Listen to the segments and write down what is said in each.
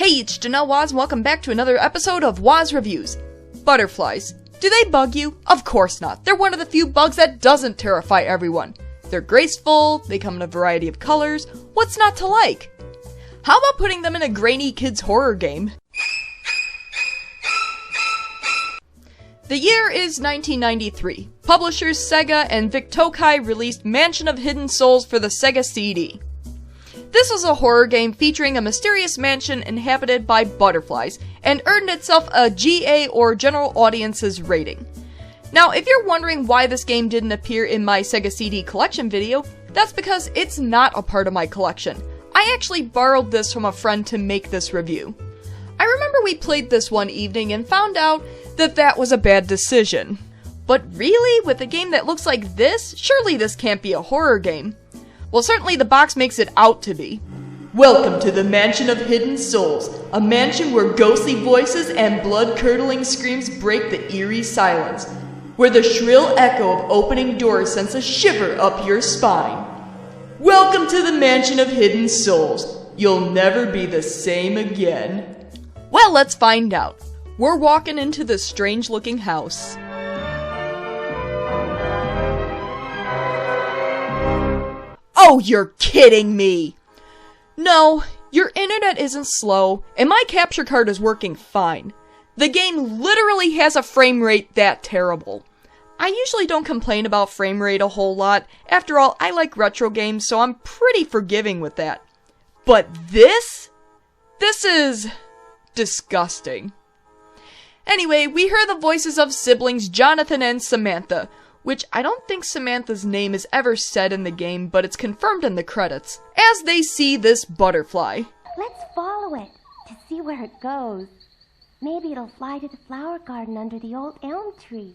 Hey, it's Janelle Waz, and welcome back to another episode of Waz Reviews. Butterflies. Do they bug you? Of course not. They're one of the few bugs that doesn't terrify everyone. They're graceful, they come in a variety of colors. What's not to like? How about putting them in a grainy kids horror game? The year is 1993. Publishers Sega and Vic Tokai released Mansion of Hidden Souls for the Sega CD. This was a horror game featuring a mysterious mansion inhabited by butterflies, and earned itself a GA or General Audiences rating. Now, if you're wondering why this game didn't appear in my Sega CD collection video, that's because it's not a part of my collection. I actually borrowed this from a friend to make this review. I remember we played this one evening and found out that that was a bad decision. But really, with a game that looks like this, surely this can't be a horror game. Well, certainly the box makes it out to be. Welcome to the Mansion of Hidden Souls, a mansion where ghostly voices and blood-curdling screams break the eerie silence, where the shrill echo of opening doors sends a shiver up your spine. Welcome to the Mansion of Hidden Souls. You'll never be the same again. Well, let's find out. We're walking into this strange-looking house. Oh, you're kidding me! No, your internet isn't slow, and my capture card is working fine. The game literally has a frame rate that terrible. I usually don't complain about frame rate a whole lot. After all, I like retro games, so I'm pretty forgiving with that. But this is disgusting. Anyway, we hear the voices of siblings Jonathan and Samantha, which I don't think Samantha's name is ever said in the game, but it's confirmed in the credits, as they see this butterfly. Let's follow it to see where it goes. Maybe it'll fly to the flower garden under the old elm tree.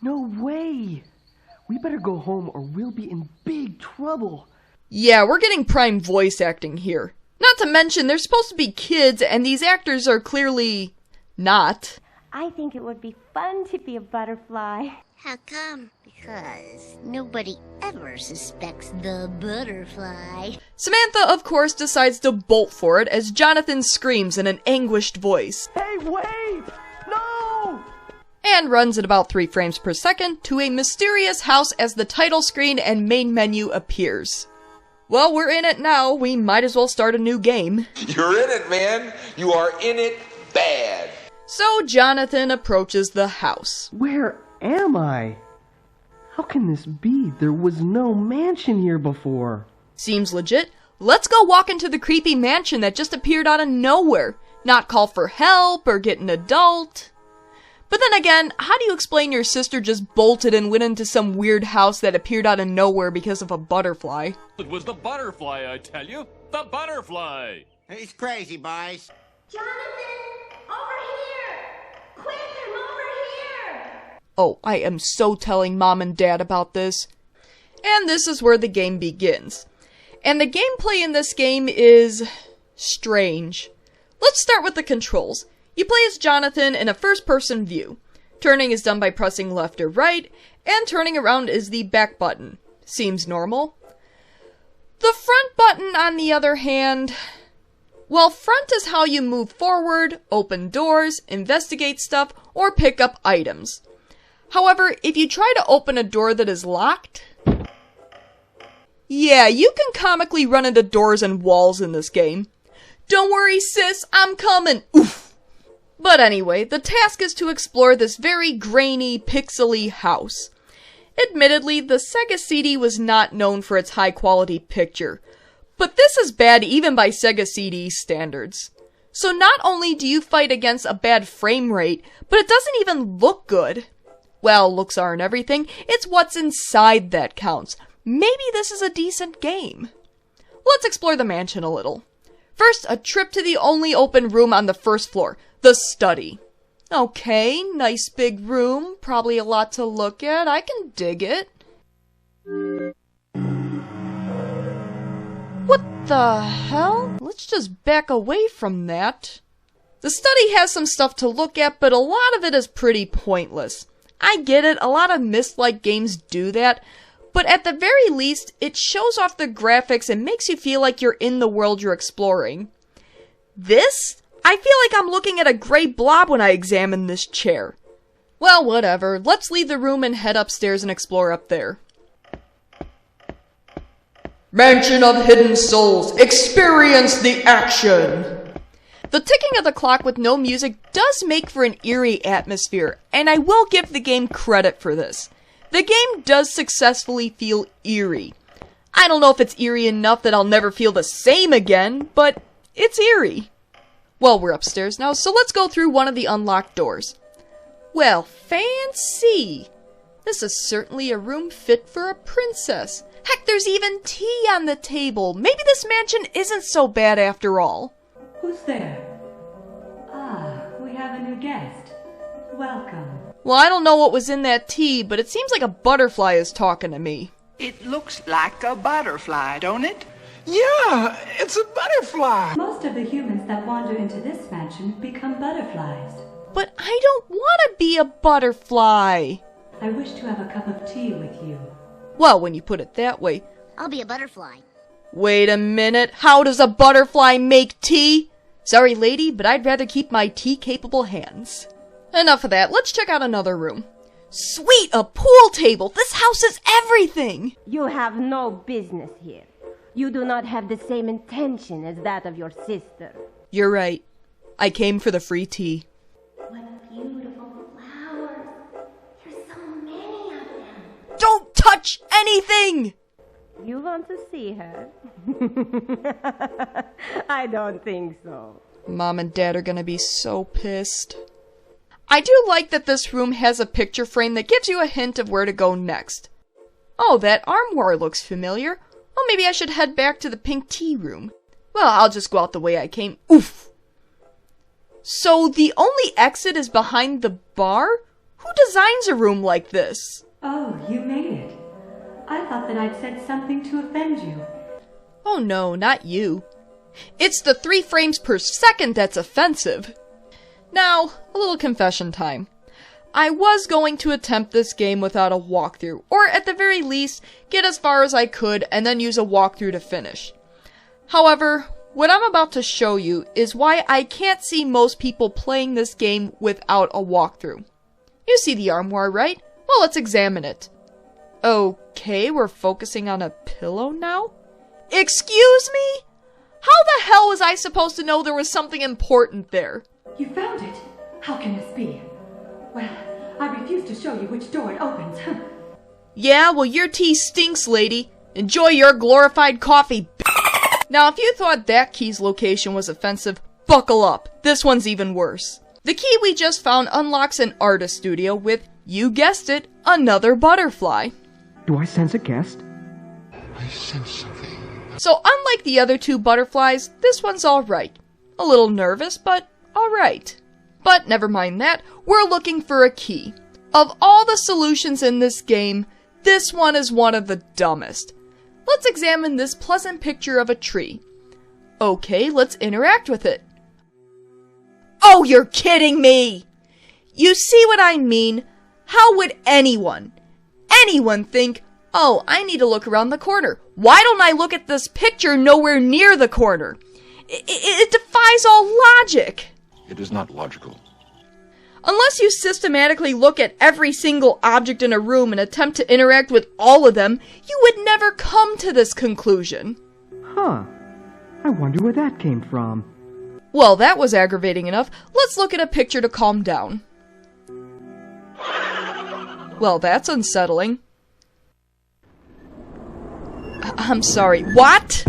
No way! We better go home or we'll be in big trouble. Yeah, we're getting prime voice acting here. Not to mention, they're supposed to be kids, and these actors are clearly not. I think it would be fun to be a butterfly. How come? Because nobody ever suspects the butterfly. Samantha, of course, decides to bolt for it as Jonathan screams in an anguished voice. Hey, wait! No! And runs at about 3 frames per second to a mysterious house as the title screen and main menu appears. Well, we're in it now. We might as well start a new game. You're in it, man. You are in it bad. So Jonathan approaches the house. Where am I? How can this be? There was no mansion here before. Seems legit. Let's go walk into the creepy mansion that just appeared out of nowhere. Not call for help or get an adult. But then again, how do you explain your sister just bolted and went into some weird house that appeared out of nowhere because of a butterfly? It was the butterfly, I tell you. The butterfly! He's crazy, boys. Jonathan, over here! Quick, I'm over here! Oh, I am so telling Mom and Dad about this. And this is where the game begins. And the gameplay in this game is strange. Let's start with the controls. You play as Jonathan in a first-person view. Turning is done by pressing left or right, and turning around is the back button. Seems normal. The front button, on the other hand... Well, front is how you move forward, open doors, investigate stuff, or pick up items. However, if you try to open a door that is locked... Yeah, you can comically run into doors and walls in this game. Don't worry, sis, I'm coming! Oof! But anyway, the task is to explore this very grainy, pixely house. Admittedly, the Sega CD was not known for its high-quality picture, but this is bad even by Sega CD standards. So not only do you fight against a bad frame rate, but it doesn't even look good. Well, looks aren't everything, it's what's inside that counts. Maybe this is a decent game. Let's explore the mansion a little. First, a trip to the only open room on the first floor, the study. Okay, nice big room, probably a lot to look at, I can dig it. What the hell? Let's just back away from that. The study has some stuff to look at, but a lot of it is pretty pointless. I get it, a lot of Myst-like games do that, but at the very least, it shows off the graphics and makes you feel like you're in the world you're exploring. This I feel like I'm looking at a gray blob when I examine this chair. Well, whatever. Let's leave the room and head upstairs and explore up there. Mansion of Hidden Souls. Experience the action! The ticking of the clock with no music does make for an eerie atmosphere, and I will give the game credit for this. The game does successfully feel eerie. I don't know if it's eerie enough that I'll never feel the same again, but it's eerie. Well, we're upstairs now, so let's go through one of the unlocked doors. Well, fancy! This is certainly a room fit for a princess. Heck, there's even tea on the table. Maybe this mansion isn't so bad after all. Who's there? We have a new guest. Welcome. Well, I don't know what was in that tea, but it seems like a butterfly is talking to me. It looks like a butterfly, don't it? Yeah, it's a butterfly. Most of the humans that wander into this mansion become butterflies. But I don't want to be a butterfly. I wish to have a cup of tea with you. Well, when you put it that way. I'll be a butterfly. Wait a minute, how does a butterfly make tea? Sorry, lady, but I'd rather keep my tea-capable hands. Enough of that, let's check out another room. Sweet, a pool table! This house is everything! You have no business here. You do not have the same intention as that of your sister. You're right. I came for the free tea. What beautiful flowers. There's so many of them. Don't touch anything! You want to see her? I don't think so. Mom and Dad are gonna be so pissed. I do like that this room has a picture frame that gives you a hint of where to go next. Oh, that armoire looks familiar. Well, maybe I should head back to the pink tea room. Well, I'll just go out the way I came. Oof! So the only exit is behind the bar? Who designs a room like this? Oh, you made it. I thought that I'd said something to offend you. Oh no, not you. It's the 3 frames per second that's offensive. Now, a little confession time. I was going to attempt this game without a walkthrough, or at the very least, get as far as I could and then use a walkthrough to finish. However, what I'm about to show you is why I can't see most people playing this game without a walkthrough. You see the armoire, right? Well, let's examine it. Okay, we're focusing on a pillow now? Excuse me? How the hell was I supposed to know there was something important there? You found it? How can this be? Well, I refuse to show you which door it opens. Yeah, well, your tea stinks, lady. Enjoy your glorified coffee. Now, if you thought that key's location was offensive, buckle up. This one's even worse. The key we just found unlocks an artist studio with, you guessed it, another butterfly. Do I sense a guest? I sense something. So unlike the other 2 butterflies, this one's alright. A little nervous, but alright. But never mind that, we're looking for a key. Of all the solutions in this game, this one is one of the dumbest. Let's examine this pleasant picture of a tree. Okay, let's interact with it. Oh, you're kidding me! You see what I mean? How would anyone think, oh, I need to look around the corner. Why don't I look at this picture nowhere near the corner? It defies all logic. It is not logical. Unless you systematically look at every single object in a room and attempt to interact with all of them, you would never come to this conclusion. Huh. I wonder where that came from. Well, that was aggravating enough. Let's look at a picture to calm down. Well, that's unsettling. I'm sorry, what?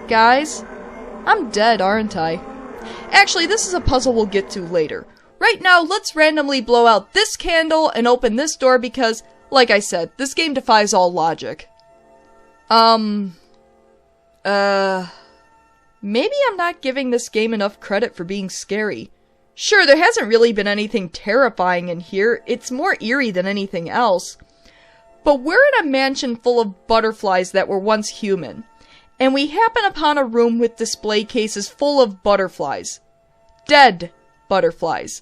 Guys, I'm dead, aren't I? Actually, this is a puzzle we'll get to later. Right now, let's randomly blow out this candle and open this door because, like I said, this game defies all logic. Maybe I'm not giving this game enough credit for being scary. Sure, there hasn't really been anything terrifying in here, it's more eerie than anything else. But we're in a mansion full of butterflies that were once human, and we happen upon a room with display cases full of butterflies. Dead butterflies.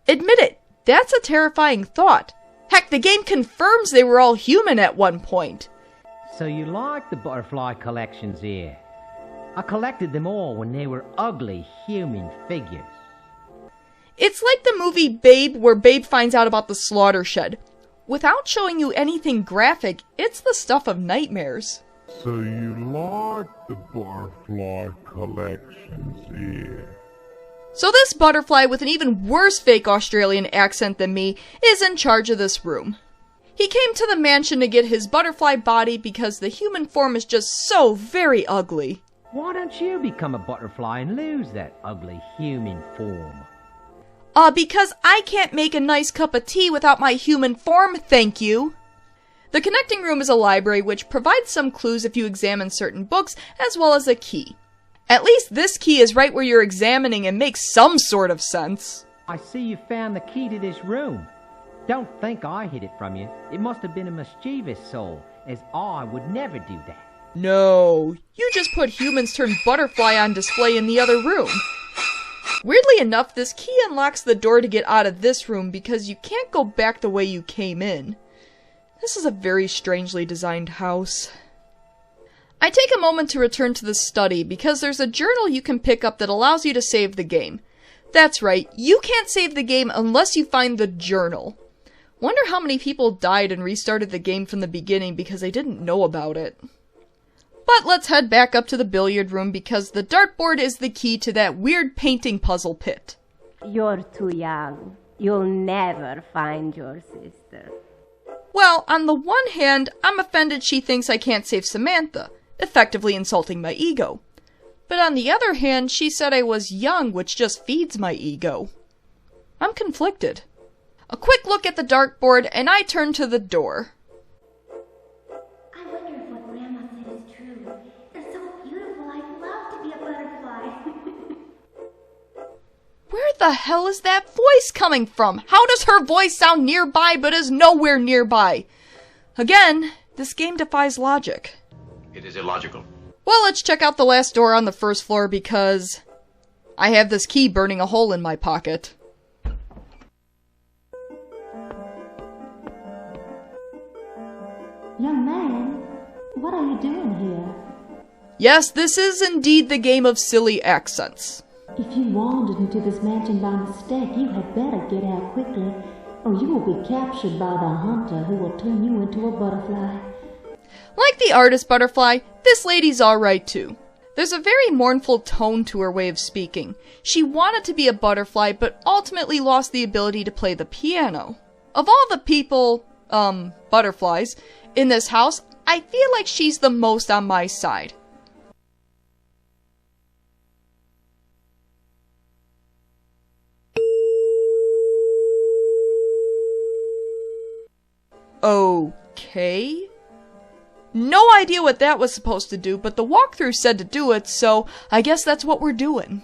Admit it, that's a terrifying thought. Heck, the game confirms they were all human at one point. So you like the butterfly collections here? I collected them all when they were ugly human figures. It's like the movie Babe, where Babe finds out about the slaughter shed. Without showing you anything graphic, it's the stuff of nightmares. So you like the butterfly collections here? So this butterfly with an even worse fake Australian accent than me is in charge of this room. He came to the mansion to get his butterfly body because the human form is just so very ugly. Why don't you become a butterfly and lose that ugly human form? Because I can't make a nice cup of tea without my human form, thank you. The connecting room is a library which provides some clues if you examine certain books, as well as a key. At least this key is right where you're examining and makes some sort of sense. I see you found the key to this room. Don't think I hid it from you. It must have been a mischievous soul, as I would never do that. No, you just put humans turned butterfly on display in the other room. Weirdly enough, this key unlocks the door to get out of this room because you can't go back the way you came in. This is a very strangely designed house. I take a moment to return to the study because there's a journal you can pick up that allows you to save the game. That's right, you can't save the game unless you find the journal. Wonder how many people died and restarted the game from the beginning because they didn't know about it. But let's head back up to the billiard room because the dartboard is the key to that weird painting puzzle pit. You're too young. You'll never find your sister. Well, on the one hand, I'm offended she thinks I can't save Samantha, effectively insulting my ego. But on the other hand, she said I was young, which just feeds my ego. I'm conflicted. A quick look at the dartboard, and I turn to the door. I wonder if what Grandma said is true. They're so beautiful, I'd love to be a butterfly. Where the hell is that voice coming from? How does her voice sound nearby but is nowhere nearby? Again, this game defies logic. It is illogical. Well, let's check out the last door on the first floor because I have this key burning a hole in my pocket. Young man, what are you doing here? Yes, this is indeed the game of silly accents. If you wandered into this mansion by mistake, you had better get out quickly, or you will be captured by the hunter who will turn you into a butterfly. Like the artist butterfly, this lady's alright too. There's a very mournful tone to her way of speaking. She wanted to be a butterfly, but ultimately lost the ability to play the piano. Of all the people, butterflies, in this house, I feel like she's the most on my side. Okay. No idea what that was supposed to do, but the walkthrough said to do it, so I guess that's what we're doing.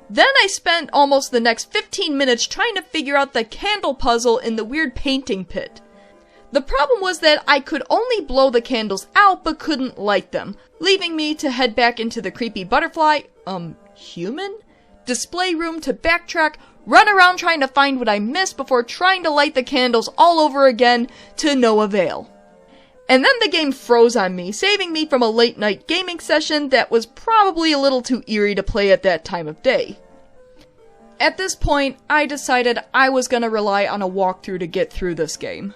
Then I spent almost the next 15 minutes trying to figure out the candle puzzle in the weird painting pit. The problem was that I could only blow the candles out but couldn't light them, leaving me to head back into the creepy butterfly, human? Display room to backtrack, run around trying to find what I missed before trying to light the candles all over again to no avail. And then the game froze on me, saving me from a late night gaming session that was probably a little too eerie to play at that time of day. At this point, I decided I was gonna rely on a walkthrough to get through this game.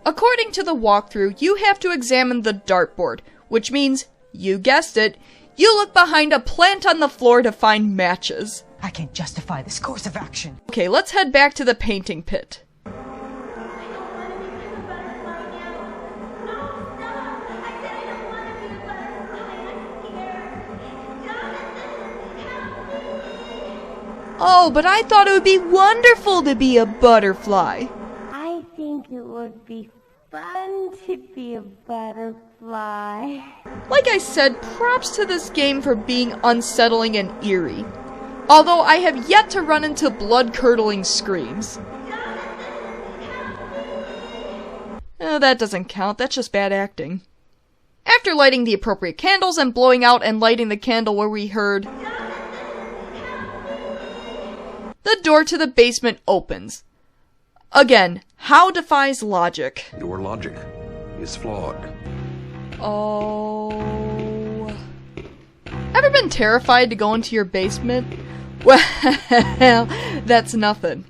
According to the walkthrough, you have to examine the dartboard, which means, you guessed it, you look behind a plant on the floor to find matches. I can't justify this course of action. Okay, let's head back to the painting pit. Oh, but I thought it would be wonderful to be a butterfly. I think it would be fun to be a butterfly. Like I said, props to this game for being unsettling and eerie. Although I have yet to run into blood-curdling screams. That doesn't count, that's just bad acting. After lighting the appropriate candles and blowing out and lighting the candle where we heard, the door to the basement opens. Again, how defies logic? Your logic is flawed. Oh. ever been terrified to go into your basement? Well, that's nothing.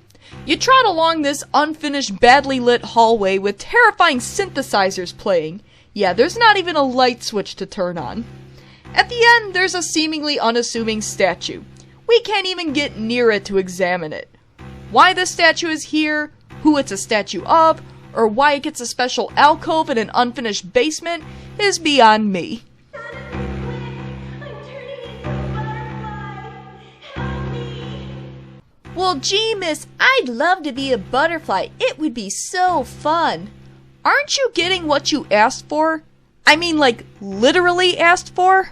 You trot along this unfinished, badly lit hallway with terrifying synthesizers playing. Yeah, there's not even a light switch to turn on. At the end, there's a seemingly unassuming statue. We can't even get near it to examine it. Why the statue is here, who it's a statue of, or why it gets a special alcove in an unfinished basement is beyond me. Well, gee, miss, I'd love to be a butterfly. It would be so fun. Aren't you getting what you asked for? I mean, like, literally asked for?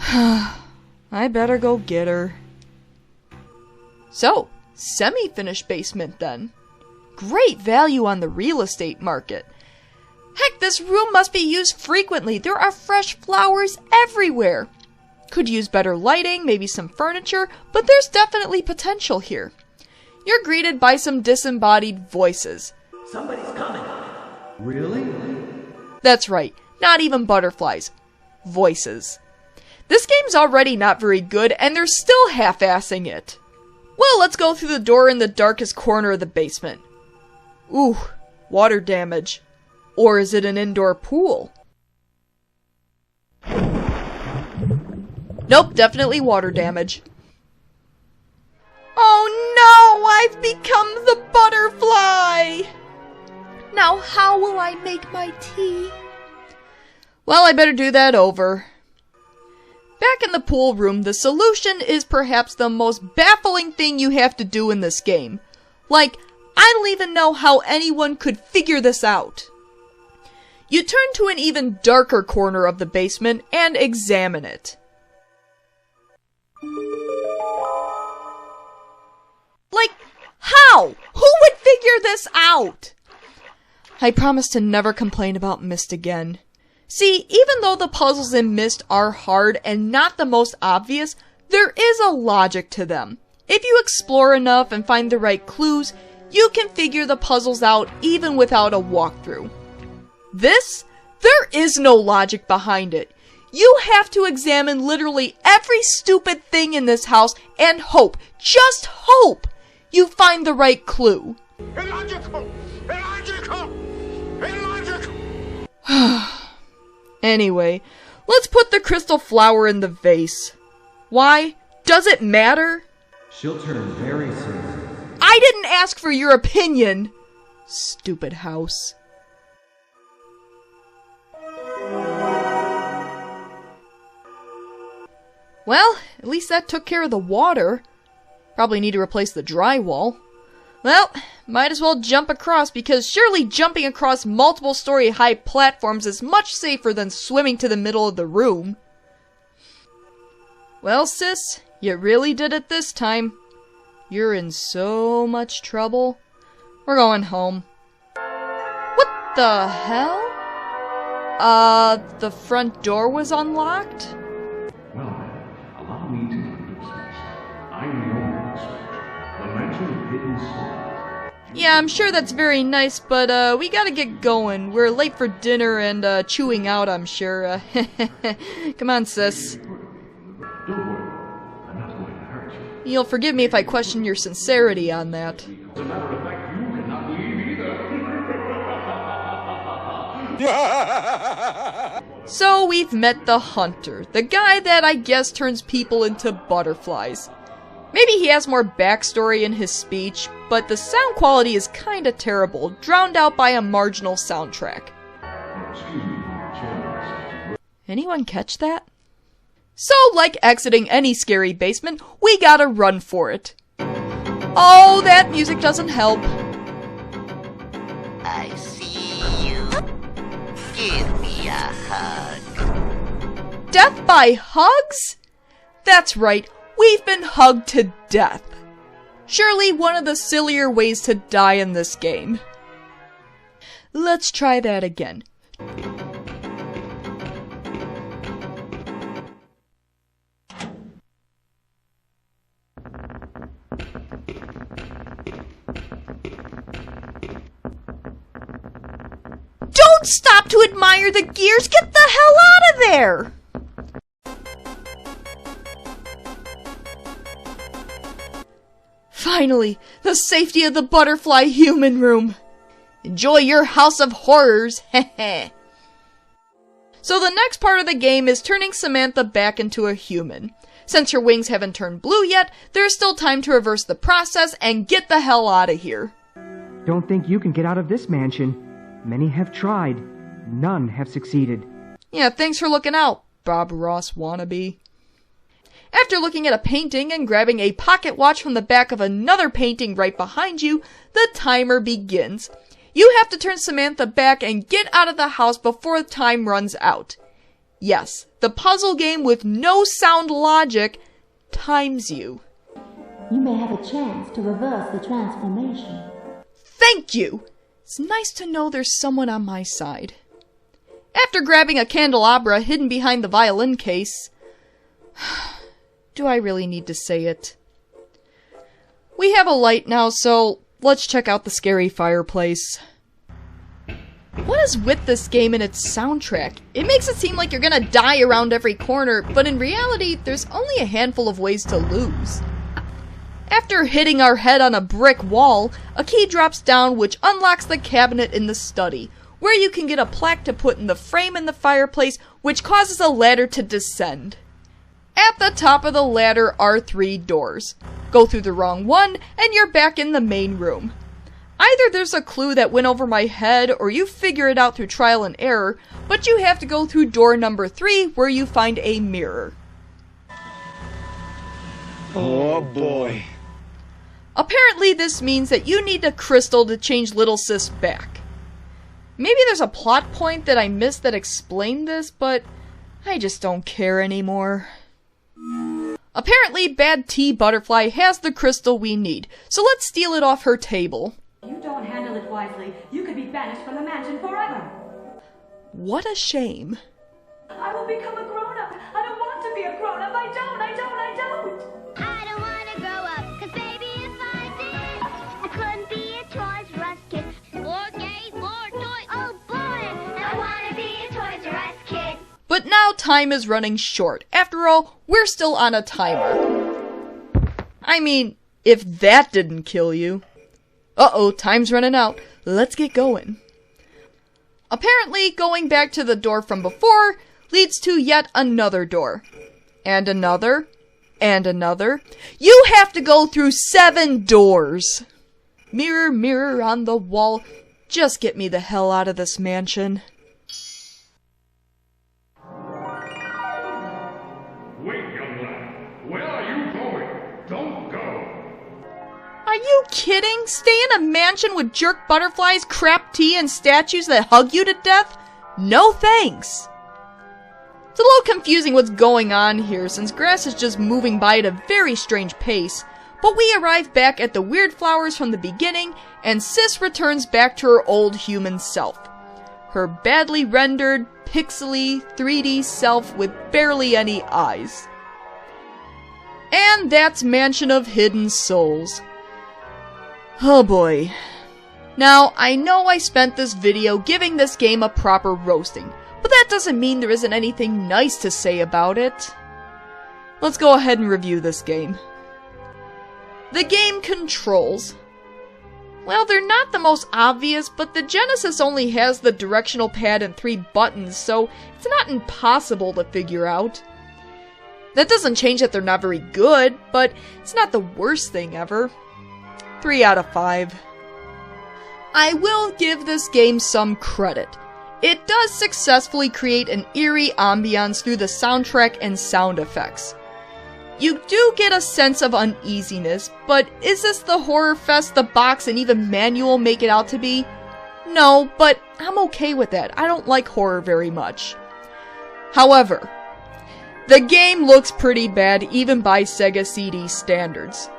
I better go get her. So, semi-finished basement then. Great value on the real estate market. Heck, this room must be used frequently. There are fresh flowers everywhere. Could use better lighting, maybe some furniture, but there's definitely potential here. You're greeted by some disembodied voices. Somebody's coming. Really? That's right, not even butterflies. Voices. This game's already not very good, and they're still half-assing it. Well, let's go through the door in the darkest corner of the basement. Ooh, water damage. Or is it an indoor pool? Nope, definitely water damage. Oh no, I've become the butterfly! Now how will I make my tea? Well, I better do that over. Back in the pool room, the solution is perhaps the most baffling thing you have to do in this game. Like, I don't even know how anyone could figure this out. You turn to an even darker corner of the basement and examine it. Like, how? Who would figure this out? I promise to never complain about Myst again. See, even though the puzzles in Myst are hard and not the most obvious, there is a logic to them. If you explore enough and find the right clues, you can figure the puzzles out even without a walkthrough. This? There is no logic behind it. You have to examine literally every stupid thing in this house and hope, just hope, you find the right clue. Illogical! Illogical! Illogical! Anyway, let's put the crystal flower in the vase. Why? Does it matter? She'll turn very soon. I didn't ask for your opinion. Stupid house. Well, at least that took care of the water. Probably need to replace the drywall. Well, might as well jump across because surely jumping across multiple story high platforms is much safer than swimming to the middle of the room. Well, sis, you really did it this time. You're in so much trouble. We're going home. What the hell? The front door was unlocked? Well then, allow me to introduce myself. I'm your inspector, the mansion of hidden souls. Yeah, I'm sure that's very nice, but we gotta get going. We're late for dinner and chewing out, I'm sure. Come on, sis. Don't worry, I'm not going to hurt you. You'll forgive me if I question your sincerity on that. As a matter of fact, you cannot leave either. So we've met the hunter, the guy that I guess turns people into butterflies. Maybe he has more backstory in his speech, but the sound quality is kinda terrible, drowned out by a marginal soundtrack. Anyone catch that? So, like exiting any scary basement, we gotta run for it. Oh, that music doesn't help. I see you. Give me a hug. Death by hugs? That's right, we've been hugged to death. Surely one of the sillier ways to die in this game. Let's try that again. Don't stop to admire the gears! Get the hell out of there! Finally, the safety of the butterfly human room. Enjoy your house of horrors, heh. So the next part of the game is turning Samantha back into a human. Since her wings haven't turned blue yet, there's still time to reverse the process and get the hell out of here. Don't think you can get out of this mansion. Many have tried. None have succeeded. Yeah, thanks for looking out, Bob Ross wannabe. After looking at a painting and grabbing a pocket watch from the back of another painting right behind you, the timer begins. You have to turn Samantha back and get out of the house before time runs out. Yes, the puzzle game with no sound logic times you. You may have a chance to reverse the transformation. Thank you! It's nice to know there's someone on my side. After grabbing a candelabra hidden behind the violin case... Do I really need to say it? We have a light now, so let's check out the scary fireplace. What is with this game and its soundtrack? It makes it seem like you're gonna die around every corner, but in reality, there's only a handful of ways to lose. After hitting our head on a brick wall, a key drops down which unlocks the cabinet in the study, where you can get a plaque to put in the frame in the fireplace, which causes a ladder to descend. At the top of the ladder are 3 doors. Go through the wrong one, and you're back in the main room. Either there's a clue that went over my head, or you figure it out through trial and error, but you have to go through door number 3, where you find a mirror. Oh boy. Apparently this means that you need a crystal to change Little Sis back. Maybe there's a plot point that I missed that explained this, but I just don't care anymore. Apparently Bad T Butterfly has the crystal we need, so let's steal it off her table. You don't handle it wisely. You could be banished from the mansion forever. What a shame. I will become a grown-up. I don't want to be a grown-up. I don't. I don't want to grow up, 'cause baby, if I did, I couldn't be a Toys R Us kid. More games, more toys. Oh boy, I want to be a Toys R Us kid. But now time is running short. After all, we're still on a timer. I mean, if that didn't kill you. Uh-oh, time's running out. Let's get going. Apparently, going back to the door from before leads to yet another door. And another. And another. You have to go through 7 doors. Mirror, mirror on the wall, just get me the hell out of this mansion. Wait, young lad. Where are you going? Don't go. Are you kidding? Stay in a mansion with jerk butterflies, crap tea, and statues that hug you to death? No thanks. It's a little confusing what's going on here, since grass is just moving by at a very strange pace, but we arrive back at the weird flowers from the beginning, and Sis returns back to her old human self. Her badly rendered, pixely, 3D self with barely any eyes. And that's Mansion of Hidden Souls. Oh boy. Now, I know I spent this video giving this game a proper roasting, but that doesn't mean there isn't anything nice to say about it. Let's go ahead and review this game. The game controls. Well, they're not the most obvious, but the Genesis only has the directional pad and 3 buttons, so it's not impossible to figure out. That doesn't change that they're not very good, but it's not the worst thing ever. 3 out of 5. I will give this game some credit. It does successfully create an eerie ambiance through the soundtrack and sound effects. You do get a sense of uneasiness, but is this the horror fest the box and even manual make it out to be? No, but I'm okay with that. I don't like horror very much. However, the game looks pretty bad even by Sega CD standards.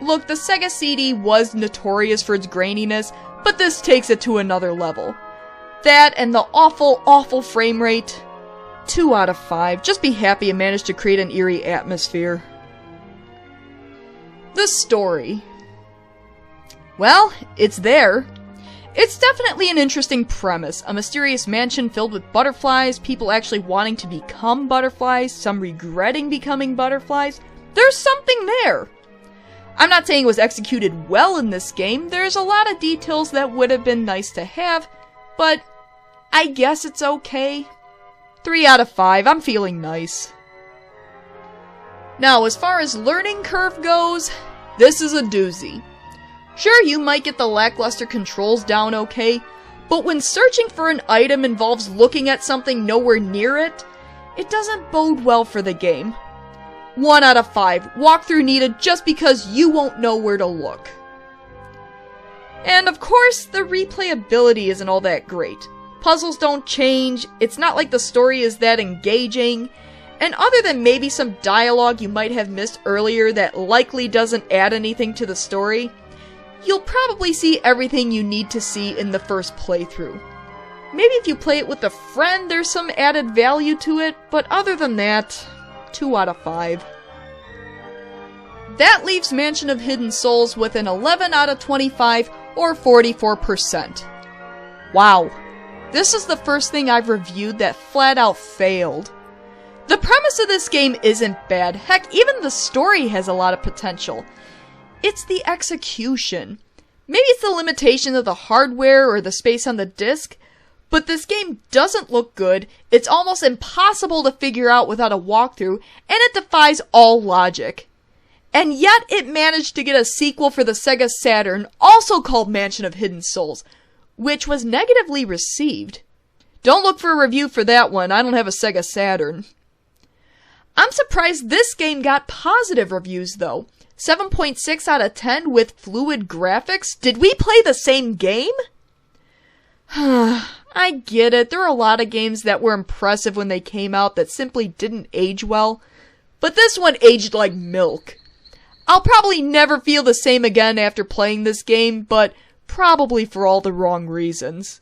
Look, the Sega CD was notorious for its graininess, but this takes it to another level. That and the awful, awful frame rate. 2 out of 5. Just be happy it managed to create an eerie atmosphere. The story. Well, it's there. It's definitely an interesting premise. A mysterious mansion filled with butterflies, people actually wanting to become butterflies, some regretting becoming butterflies. There's something there. I'm not saying it was executed well in this game, there's a lot of details that would have been nice to have, but I guess it's okay. 3 out of 5, I'm feeling nice. Now, as far as learning curve goes, this is a doozy. Sure, you might get the lackluster controls down okay, but when searching for an item involves looking at something nowhere near it, it doesn't bode well for the game. 1 out of 5, walkthrough needed just because you won't know where to look. And of course, the replayability isn't all that great. Puzzles don't change, it's not like the story is that engaging, and other than maybe some dialogue you might have missed earlier that likely doesn't add anything to the story, you'll probably see everything you need to see in the first playthrough. Maybe if you play it with a friend, there's some added value to it, but other than that, 2 out of 5. That leaves Mansion of Hidden Souls with an 11 out of 25, or 44%. Wow, this is the first thing I've reviewed that flat out failed. The premise of this game isn't bad, heck, even the story has a lot of potential. It's the execution. Maybe it's the limitation of the hardware or the space on the disc, but this game doesn't look good, it's almost impossible to figure out without a walkthrough, and it defies all logic. And yet it managed to get a sequel for the Sega Saturn, also called Mansion of Hidden Souls, which was negatively received. Don't look for a review for that one, I don't have a Sega Saturn. I'm surprised this game got positive reviews though. 7.6 out of 10 with fluid graphics? Did we play the same game? I get it, there are a lot of games that were impressive when they came out that simply didn't age well, but this one aged like milk. I'll probably never feel the same again after playing this game, but probably for all the wrong reasons.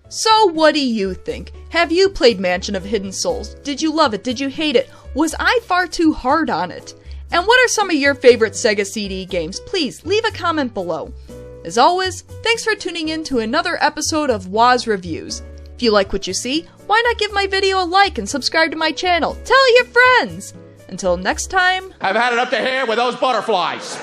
So what do you think? Have you played Mansion of Hidden Souls? Did you love it? Did you hate it? Was I far too hard on it? And what are some of your favorite Sega CD games? Please leave a comment below. As always, thanks for tuning in to another episode of Waz Reviews. If you like what you see, why not give my video a like and subscribe to my channel? Tell your friends! Until next time... I've had it up to here with those butterflies.